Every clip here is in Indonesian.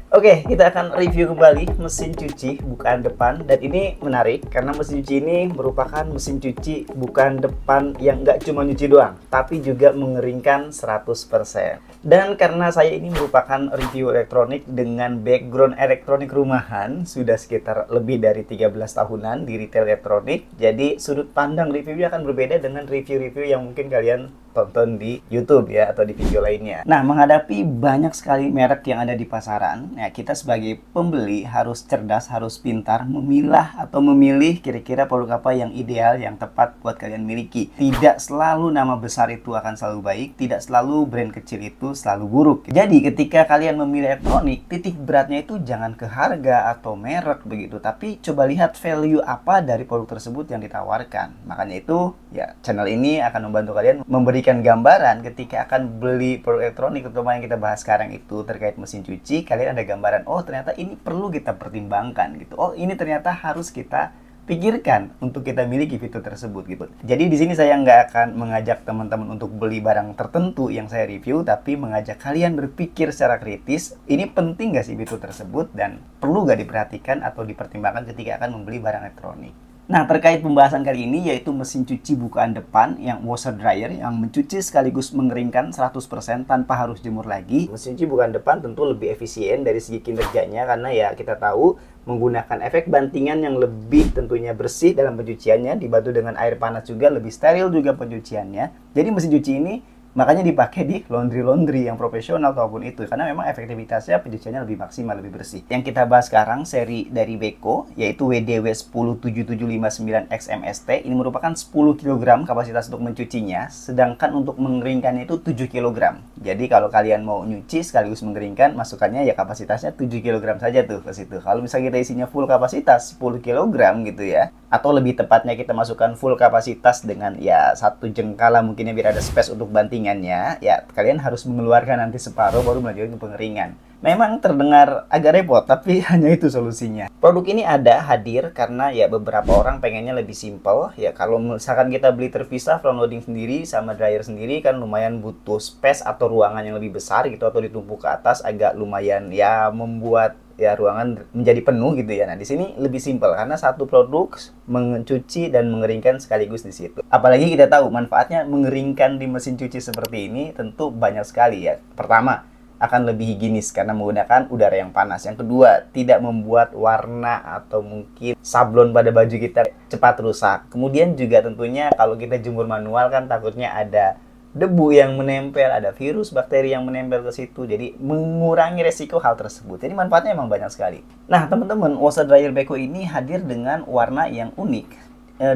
Oke, kita akan review kembali mesin cuci bukaan depan. Dan ini menarik karena mesin cuci ini merupakan mesin cuci bukaan depan yang nggak cuma nyuci doang, tapi juga mengeringkan 100%. Dan karena saya ini merupakan review elektronik dengan background elektronik rumahan, sudah sekitar lebih dari 13 tahunan di retail elektronik. Jadi sudut pandang reviewnya akan berbeda dengan review-review yang mungkin kalian tonton di YouTube ya, atau di video lainnya. Nah, menghadapi banyak sekali merek yang ada di pasaran, ya kita sebagai pembeli harus cerdas, harus pintar memilah atau memilih kira-kira produk apa yang ideal, yang tepat buat kalian miliki. Tidak selalu nama besar itu akan selalu baik, tidak selalu brand kecil itu selalu buruk. Jadi ketika kalian memilih elektronik, titik beratnya itu jangan ke harga atau merek begitu, tapi coba lihat value apa dari produk tersebut yang ditawarkan. Makanya itu ya, channel ini akan membantu kalian memberikan gambaran ketika akan beli produk elektronik, terutama yang kita bahas sekarang itu terkait mesin cuci. Kalian ada gambaran, oh ternyata ini perlu kita pertimbangkan gitu, oh ini ternyata harus kita pikirkan untuk kita miliki fitur tersebut gitu. Jadi di sini saya nggak akan mengajak teman-teman untuk beli barang tertentu yang saya review, tapi mengajak kalian berpikir secara kritis, ini penting nggak sih fitur tersebut dan perlu nggak diperhatikan atau dipertimbangkan ketika akan membeli barang elektronik. Nah, terkait pembahasan kali ini yaitu mesin cuci bukaan depan yang washer dryer yang mencuci sekaligus mengeringkan 100% tanpa harus jemur lagi. Mesin cuci bukaan depan tentu lebih efisien dari segi kinerjanya karena ya kita tahu menggunakan efek bantingan yang lebih tentunya bersih dalam pencuciannya, dibantu dengan air panas juga, lebih steril juga pencuciannya. Jadi mesin cuci ini makanya dipakai di laundry yang profesional ataupun itu, karena memang efektivitasnya pencuciannya lebih maksimal, lebih bersih. Yang kita bahas sekarang seri dari Beko yaitu WDW 10779 XMST. Ini merupakan 10 kg kapasitas untuk mencucinya, sedangkan untuk mengeringkannya itu 7 kg. Jadi kalau kalian mau nyuci sekaligus mengeringkan, masukannya ya kapasitasnya 7 kg saja tuh ke situ. Kalau misalnya kita isinya full kapasitas 10 kg gitu ya, atau lebih tepatnya kita masukkan full kapasitas dengan ya 1 jengkala mungkinnya biar ada space untuk bantingannya, ya kalian harus mengeluarkan nanti separuh baru melanjutkan ke pengeringan. Memang terdengar agak repot, tapi hanya itu solusinya. Produk ini hadir karena ya beberapa orang pengennya lebih simple. Ya kalau misalkan kita beli terpisah, front loading sendiri sama dryer sendiri kan lumayan butuh space atau ruangan yang lebih besar gitu, atau ditumpuk ke atas agak lumayan ya membuat ya ruangan menjadi penuh gitu ya. Nah, di sini lebih simpel karena satu produk mencuci dan mengeringkan sekaligus di situ. Apalagi kita tahu manfaatnya mengeringkan di mesin cuci seperti ini tentu banyak sekali ya. Pertama, akan lebih higienis karena menggunakan udara yang panas. Yang kedua, tidak membuat warna atau mungkin sablon pada baju kita cepat rusak. Kemudian juga tentunya kalau kita jemur manual kan takutnya ada debu yang menempel, ada virus, bakteri yang menempel ke situ. Jadi mengurangi resiko hal tersebut. Jadi manfaatnya emang banyak sekali. Nah, teman-teman, washer dryer Beko ini hadir dengan warna yang unik.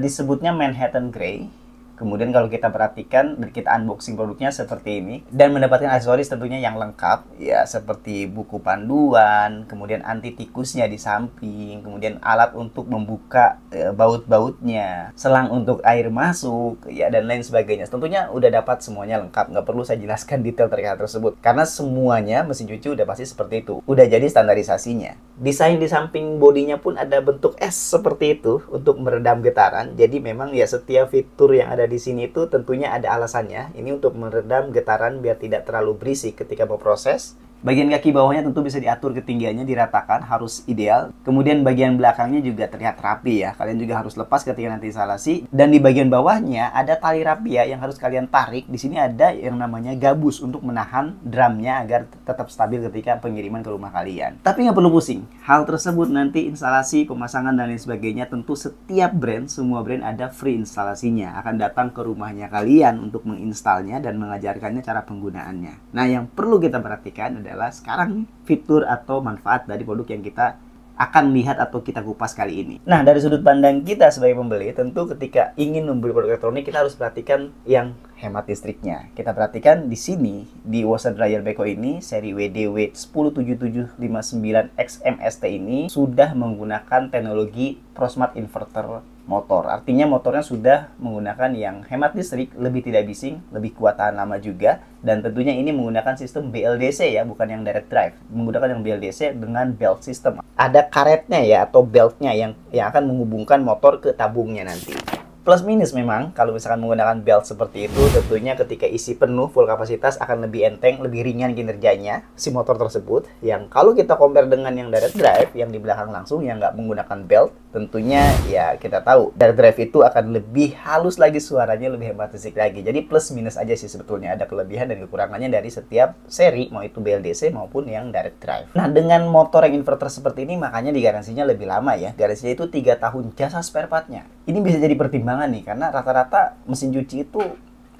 Disebutnya Manhattan Grey. Kemudian kalau kita perhatikan dan kita unboxing produknya seperti ini, dan mendapatkan aksesoris tentunya yang lengkap ya, seperti buku panduan, kemudian anti tikusnya di samping, kemudian alat untuk membuka baut-bautnya, selang untuk air masuk ya, dan lain sebagainya. Tentunya udah dapat semuanya lengkap, nggak perlu saya jelaskan detail terkait hal tersebut karena semuanya mesin cuci udah pasti seperti itu, udah jadi standarisasinya. Desain di samping bodinya pun ada bentuk S seperti itu untuk meredam getaran. Jadi memang ya setiap fitur yang ada di sini itu tentunya ada alasannya. Ini untuk meredam getaran biar tidak terlalu berisik ketika berproses. Bagian kaki bawahnya tentu bisa diatur ketinggiannya, diratakan, harus ideal. Kemudian bagian belakangnya juga terlihat rapi ya. Kalian juga harus lepas ketika nanti instalasi. Dan di bagian bawahnya ada tali rapia yang harus kalian tarik. Di sini ada yang namanya gabus untuk menahan drumnya agar tetap stabil ketika pengiriman ke rumah kalian. Tapi nggak perlu pusing. Hal tersebut nanti instalasi, pemasangan dan lain sebagainya tentu setiap brand, semua brand ada free instalasinya. Akan datang ke rumahnya kalian untuk menginstalnya dan mengajarkannya cara penggunaannya. Nah, yang perlu kita perhatikan adalah sekarang fitur atau manfaat dari produk yang kita akan lihat atau kita kupas kali ini. Nah, dari sudut pandang kita sebagai pembeli, tentu ketika ingin membeli produk elektronik kita harus perhatikan yang hemat listriknya. Kita perhatikan di sini di washer dryer Beko ini seri WDW 10779 XMST ini sudah menggunakan teknologi ProSmart inverter motor. Artinya motornya sudah menggunakan yang hemat listrik, lebih tidak bising, lebih kuat tahan lama juga. Dan tentunya ini menggunakan sistem BLDC ya, bukan yang direct drive. Menggunakan yang BLDC dengan belt system. Ada karetnya ya, atau beltnya yang akan menghubungkan motor ke tabungnya nanti. Plus minus memang kalau misalkan menggunakan belt seperti itu, tentunya ketika isi penuh full kapasitas akan lebih enteng, lebih ringan kinerjanya si motor tersebut. Yang kalau kita compare dengan yang direct drive yang di belakang langsung yang nggak menggunakan belt, tentunya ya kita tahu direct drive itu akan lebih halus lagi suaranya, lebih hemat listrik lagi. Jadi plus minus aja sih sebetulnya, ada kelebihan dan kekurangannya dari setiap seri, mau itu BLDC maupun yang direct drive. Nah, dengan motor yang inverter seperti ini makanya digaransinya lebih lama ya. Garansinya itu 3 tahun jasa spare partnya. Ini bisa jadi pertimbangan nih, karena rata-rata mesin cuci itu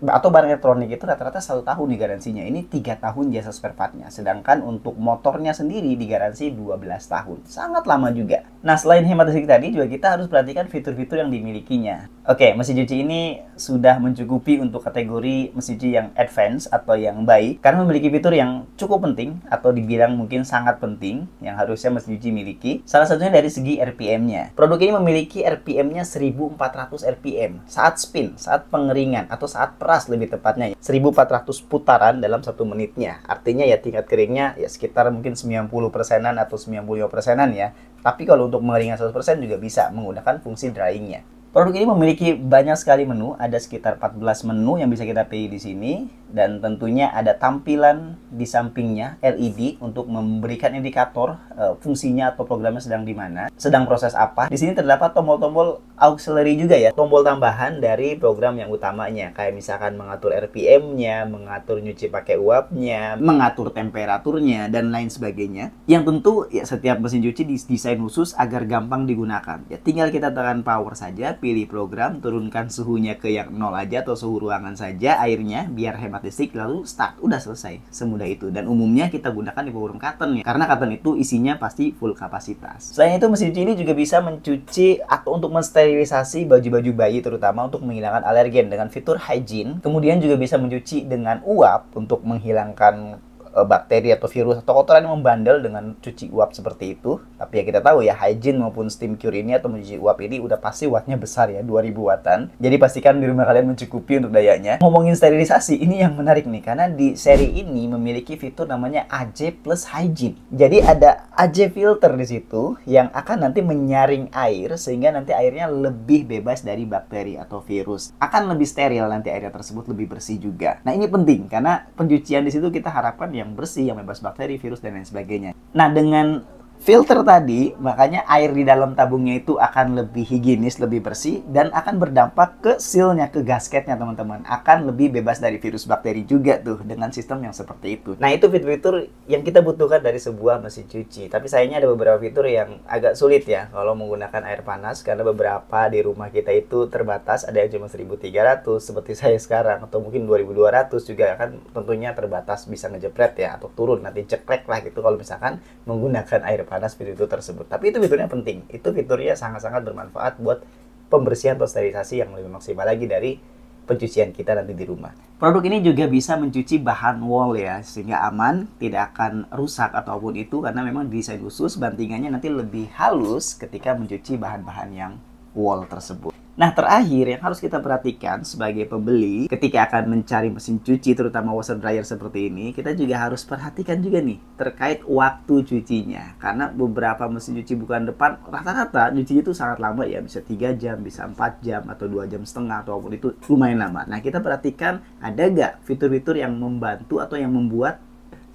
atau barang elektronik itu rata-rata 1 tahun nih garansinya. Ini 3 tahun jasa spare partnya. Sedangkan untuk motornya sendiri digaransi 12 tahun. Sangat lama juga. Nah, selain hemat listrik tadi, juga kita harus perhatikan fitur-fitur yang dimilikinya. Oke, mesin cuci ini sudah mencukupi untuk kategori mesin cuci yang advance atau yang baik, karena memiliki fitur yang cukup penting atau dibilang mungkin sangat penting yang harusnya mesin cuci miliki. Salah satunya dari segi RPM-nya. Produk ini memiliki RPM-nya 1400 RPM saat spin, saat pengeringan atau saat peras lebih tepatnya. 1400 putaran dalam 1 menitnya. Artinya ya tingkat keringnya ya sekitar mungkin 90%-an atau 95%-an ya. Tapi kalau untuk mengeringan 100% juga bisa menggunakan fungsi dryingnya. Produk ini memiliki banyak sekali menu, ada sekitar 14 menu yang bisa kita pilih di sini, dan tentunya ada tampilan di sampingnya LED untuk memberikan indikator fungsinya atau programnya sedang di mana, sedang proses apa. Di sini terdapat tombol-tombol auxiliary juga ya, tombol tambahan dari program yang utamanya, kayak misalkan mengatur RPM-nya, mengatur nyuci pakai uapnya, mengatur temperaturnya dan lain sebagainya. Yang tentu ya setiap mesin cuci didesain khusus agar gampang digunakan. Ya tinggal kita tekan power saja, pilih program, turunkan suhunya ke yang 0 aja atau suhu ruangan saja airnya biar hemat listrik, lalu start, udah selesai. Semudah itu. Dan umumnya kita gunakan di power room cotton ya, karena cotton itu isinya pasti full kapasitas. Selain itu, mesin cuci ini juga bisa mencuci atau untuk mensterilisasi baju-baju bayi, terutama untuk menghilangkan alergen dengan fitur hygiene. Kemudian juga bisa mencuci dengan uap untuk menghilangkan bakteri atau virus atau kotoran yang membandel dengan cuci uap seperti itu. Tapi ya kita tahu ya, hygiene maupun steam cure ini atau mencuci uap ini udah pasti wattnya besar ya, 2000 wattan. Jadi pastikan di rumah kalian mencukupi untuk dayanya. Ngomongin sterilisasi, ini yang menarik nih, karena di seri ini memiliki fitur namanya AJ plus hygiene. Jadi ada AJ filter di situ yang akan nanti menyaring air sehingga nanti airnya lebih bebas dari bakteri atau virus. Akan lebih steril nanti airnya tersebut, lebih bersih juga. Nah, ini penting karena pencucian di situ kita harapkan yang bersih, yang bebas bakteri, virus, dan lain sebagainya. Nah, dengan filter tadi, makanya air di dalam tabungnya itu akan lebih higienis, lebih bersih, dan akan berdampak ke sealnya, ke gasketnya teman-teman. Akan lebih bebas dari virus bakteri juga tuh, dengan sistem yang seperti itu. Nah, itu fitur-fitur yang kita butuhkan dari sebuah mesin cuci. Tapi sayangnya ada beberapa fitur yang agak sulit ya, kalau menggunakan air panas, karena beberapa di rumah kita itu terbatas, ada yang cuma 1300, seperti saya sekarang, atau mungkin 2200 juga kan tentunya terbatas, bisa ngejepret ya, atau turun, nanti ceklek lah gitu kalau misalkan menggunakan air panas fitur tersebut. Tapi itu fiturnya penting. Itu fiturnya sangat-sangat bermanfaat buat pembersihan atau sterilisasi yang lebih maksimal lagi dari pencucian kita nanti di rumah. Produk ini juga bisa mencuci bahan wall ya, sehingga aman, tidak akan rusak ataupun itu, karena memang desain khusus, bantingannya nanti lebih halus ketika mencuci bahan-bahan yang wall tersebut. Nah, terakhir yang harus kita perhatikan sebagai pembeli ketika akan mencari mesin cuci, terutama washer dryer seperti ini, kita juga harus perhatikan juga nih terkait waktu cucinya. Karena beberapa mesin cuci bukan depan rata-rata cuci itu sangat lama ya, bisa 3 jam, bisa 4 jam atau 2 jam setengah ataupun itu lumayan lama. Nah, kita perhatikan ada nggak fitur-fitur yang membantu atau yang membuat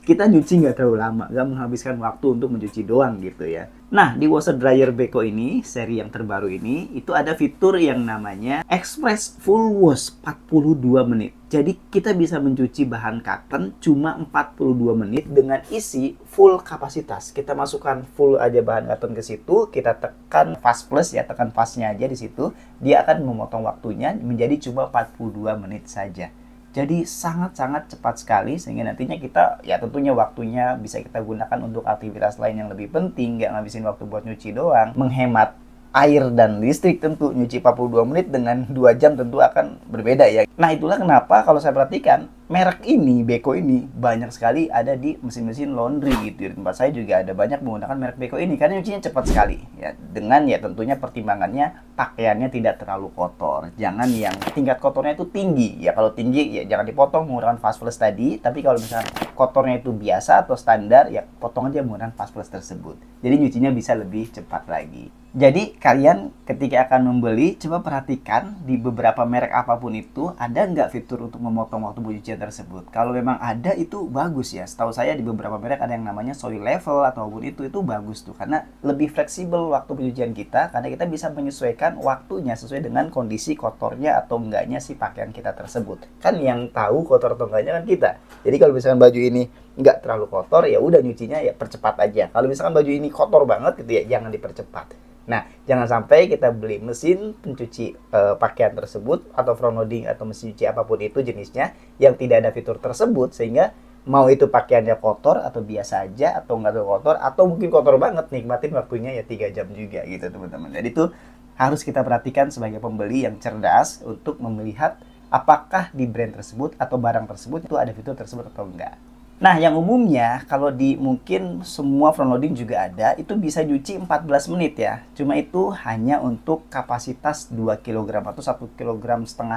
kita nyuci nggak terlalu lama, nggak menghabiskan waktu untuk mencuci doang gitu ya. Nah, di washer dryer Beko ini, seri yang terbaru ini, itu ada fitur yang namanya Express Full Wash 42 menit. Jadi kita bisa mencuci bahan cotton cuma 42 menit dengan isi full kapasitas. Kita masukkan full aja bahan cotton ke situ, kita tekan fast plus ya, tekan fastnya aja di situ, dia akan memotong waktunya menjadi cuma 42 menit saja. Jadi sangat-sangat cepat sekali, sehingga nantinya kita ya tentunya waktunya bisa kita gunakan untuk aktivitas lain yang lebih penting, nggak ngabisin waktu buat nyuci doang, menghemat air dan listrik tentu. Nyuci 42 menit dengan 2 jam tentu akan berbeda ya. Nah, itulah kenapa kalau saya perhatikan merek ini, Beko ini banyak sekali ada di mesin-mesin laundry gitu. Di tempat saya juga ada banyak menggunakan merek Beko ini karena nyucinya cepat sekali ya. Dengan ya tentunya pertimbangannya pakaiannya tidak terlalu kotor. Jangan yang tingkat kotornya itu tinggi. Ya kalau tinggi ya jangan dipotong menggunakan fast flush tadi, tapi kalau misalnya kotornya itu biasa atau standar ya potong aja menggunakan fast flush tersebut. Jadi nyucinya bisa lebih cepat lagi. Jadi kalian ketika akan membeli, coba perhatikan di beberapa merek apapun itu, ada nggak fitur untuk memotong waktu pencucian tersebut. Kalau memang ada, itu bagus ya. Setahu saya di beberapa merek ada yang namanya soil level ataupun itu bagus tuh. Karena lebih fleksibel waktu pencucian kita, karena kita bisa menyesuaikan waktunya sesuai dengan kondisi kotornya atau enggaknya si pakaian kita tersebut. Kan yang tahu kotor atau enggaknya kan kita. Jadi kalau misalkan baju ini nggak terlalu kotor, ya udah nyucinya ya percepat aja. Kalau misalkan baju ini kotor banget gitu ya, jangan dipercepat. Nah, jangan sampai kita beli mesin pencuci pakaian tersebut atau front loading atau mesin cuci apapun itu jenisnya yang tidak ada fitur tersebut, sehingga mau itu pakaiannya kotor atau biasa aja atau nggak terlalu kotor atau mungkin kotor banget, nikmatin waktunya ya 3 jam juga gitu teman-teman. Jadi itu harus kita perhatikan sebagai pembeli yang cerdas untuk melihat apakah di brand tersebut atau barang tersebut itu ada fitur tersebut atau enggak. Nah, yang umumnya kalau di mungkin semua front loading juga ada, itu bisa nyuci 14 menit ya. Cuma itu hanya untuk kapasitas 2 kg atau 1,5 kg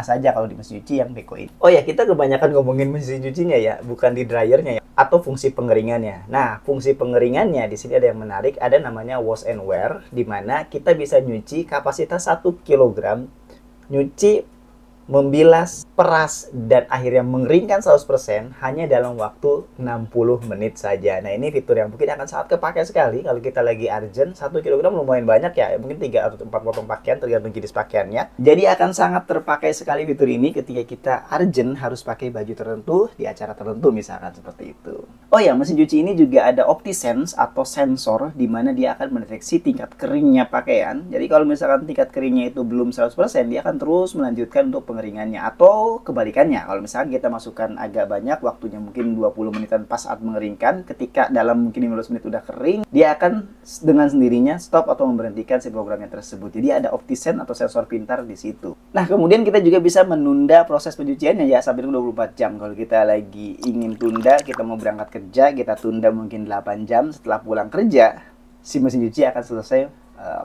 saja kalau di mesin cuci yang Beko ini. Oh ya, kita kebanyakan ngomongin mesin cucinya ya, bukan di dryernya ya, atau fungsi pengeringannya. Nah, fungsi pengeringannya di sini ada yang menarik, ada namanya wash and wear, di mana kita bisa nyuci kapasitas 1 kg, nyuci, membilas, peras, dan akhirnya mengeringkan 100% hanya dalam waktu 60 menit saja. Nah, ini fitur yang mungkin akan sangat kepakai sekali kalau kita lagi urgent. 1 kg lumayan banyak ya, mungkin 3 atau 4 potong pakaian tergantung jenis pakaiannya. Jadi akan sangat terpakai sekali fitur ini ketika kita urgent harus pakai baju tertentu di acara tertentu misalkan seperti itu. Oh ya, mesin cuci ini juga ada OptiSense atau sensor di mana dia akan mendeteksi tingkat keringnya pakaian. Jadi kalau misalkan tingkat keringnya itu belum 100%, dia akan terus melanjutkan untuk pengeringannya, atau kebalikannya. Kalau misalkan kita masukkan agak banyak, waktunya mungkin 20 menitan pas saat mengeringkan, ketika dalam mungkin 15 menit udah kering, dia akan dengan sendirinya stop atau memberhentikan si programnya tersebut. Jadi ada OptiSense atau sensor pintar di situ. Nah, kemudian kita juga bisa menunda proses pencuciannya ya sampai 24 jam. Kalau kita lagi ingin tunda, kita mau berangkat kerja, kita tunda mungkin 8 jam, setelah pulang kerja, si mesin cuci akan selesai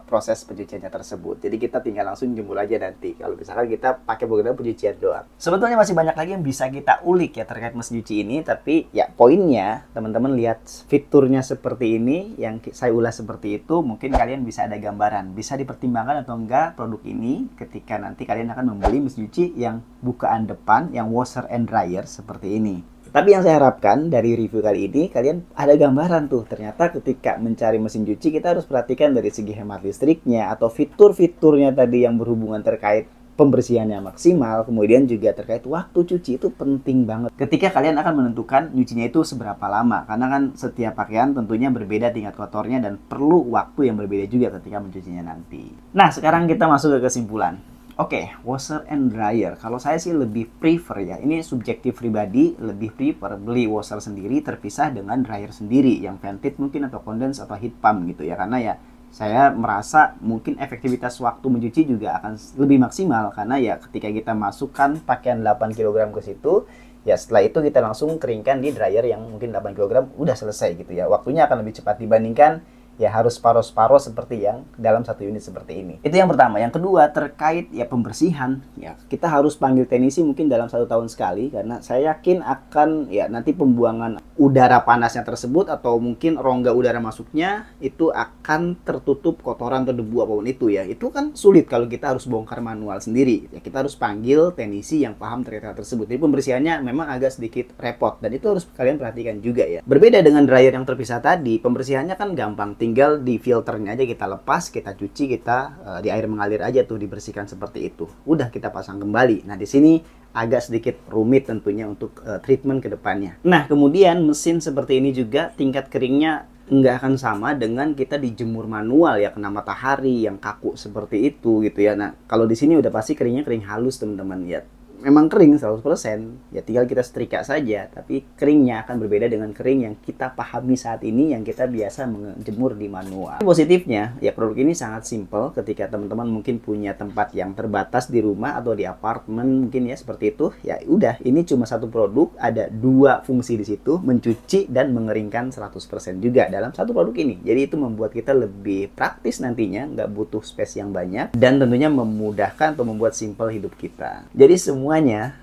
proses pencuciannya tersebut. Jadi kita tinggal langsung jemur aja nanti. Kalau misalkan kita pakai program pencucian doang. Sebetulnya masih banyak lagi yang bisa kita ulik ya terkait mesin cuci ini. Tapi ya poinnya, teman-teman lihat fiturnya seperti ini, yang saya ulas seperti itu, mungkin kalian bisa ada gambaran. Bisa dipertimbangkan atau enggak produk ini ketika nanti kalian akan membeli mesin cuci yang bukaan depan, yang washer and dryer seperti ini. Tapi yang saya harapkan dari review kali ini, kalian ada gambaran tuh. Ternyata ketika mencari mesin cuci, kita harus perhatikan dari segi hemat listriknya, atau fitur-fiturnya tadi yang berhubungan terkait pembersihannya maksimal, kemudian juga terkait waktu cuci itu penting banget. Ketika kalian akan menentukan nyucinya itu seberapa lama, karena kan setiap pakaian tentunya berbeda tingkat kotornya dan perlu waktu yang berbeda juga ketika mencucinya nanti. Nah, sekarang kita masuk ke kesimpulan. Oke, washer and dryer. Kalau saya sih lebih prefer ya, ini subjektif pribadi, lebih prefer beli washer sendiri terpisah dengan dryer sendiri yang vented mungkin atau condense atau heat pump gitu ya. Karena ya saya merasa mungkin efektivitas waktu mencuci juga akan lebih maksimal karena ya ketika kita masukkan pakaian 8 kg ke situ, ya setelah itu kita langsung keringkan di dryer yang mungkin 8 kg udah selesai gitu ya. Waktunya akan lebih cepat dibandingkan ya harus separuh-separuh seperti yang dalam satu unit seperti ini. Itu yang pertama. Yang kedua terkait ya pembersihan. Ya kita harus panggil teknisi mungkin dalam 1 tahun sekali karena saya yakin akan ya nanti pembuangan udara panasnya tersebut atau mungkin rongga udara masuknya itu akan tertutup kotoran atau debu apapun itu ya. Itu kan sulit kalau kita harus bongkar manual sendiri. Ya kita harus panggil teknisi yang paham terkait hal tersebut. Jadi pembersihannya memang agak sedikit repot dan itu harus kalian perhatikan juga ya. Berbeda dengan dryer yang terpisah tadi, pembersihannya kan gampang. Tinggal di filternya aja kita lepas, kita cuci, kita di air mengalir aja tuh dibersihkan seperti itu. Udah kita pasang kembali. Nah di sini agak sedikit rumit tentunya untuk treatment ke depannya. Nah kemudian mesin seperti ini juga tingkat keringnya nggak akan sama dengan kita dijemur manual ya kena matahari yang kaku seperti itu gitu ya. Nah kalau di sini udah pasti keringnya kering halus teman-teman ya. Memang kering 100%, ya tinggal kita setrika saja, tapi keringnya akan berbeda dengan kering yang kita pahami saat ini yang kita biasa menjemur di manual. Positifnya, ya produk ini sangat simple ketika teman-teman mungkin punya tempat yang terbatas di rumah atau di apartemen mungkin ya seperti itu. Ya udah, ini cuma satu produk, ada 2 fungsi di situ, mencuci dan mengeringkan 100% juga dalam satu produk ini. Jadi itu membuat kita lebih praktis nantinya, nggak butuh space yang banyak dan tentunya memudahkan atau membuat simple hidup kita. Jadi semuanya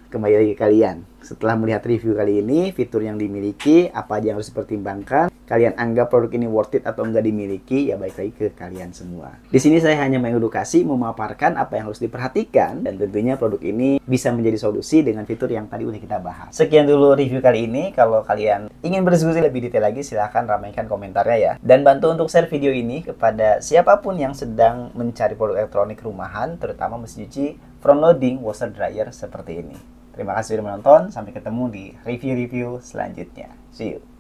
kembali lagi ke kalian. Setelah melihat review kali ini, fitur yang dimiliki, apa aja yang harus dipertimbangkan, kalian anggap produk ini worth it atau enggak dimiliki, ya balik lagi ke kalian semua. Di sini saya hanya mengedukasi, memaparkan apa yang harus diperhatikan, dan tentunya produk ini bisa menjadi solusi dengan fitur yang tadi udah kita bahas. Sekian dulu review kali ini. Kalau kalian ingin berdiskusi lebih detail lagi, silahkan ramaikan komentarnya ya. Dan bantu untuk share video ini kepada siapapun yang sedang mencari produk elektronik rumahan, terutama mesin cuci front loading washer dryer seperti ini. Terima kasih sudah menonton. Sampai ketemu di review-review selanjutnya. See you.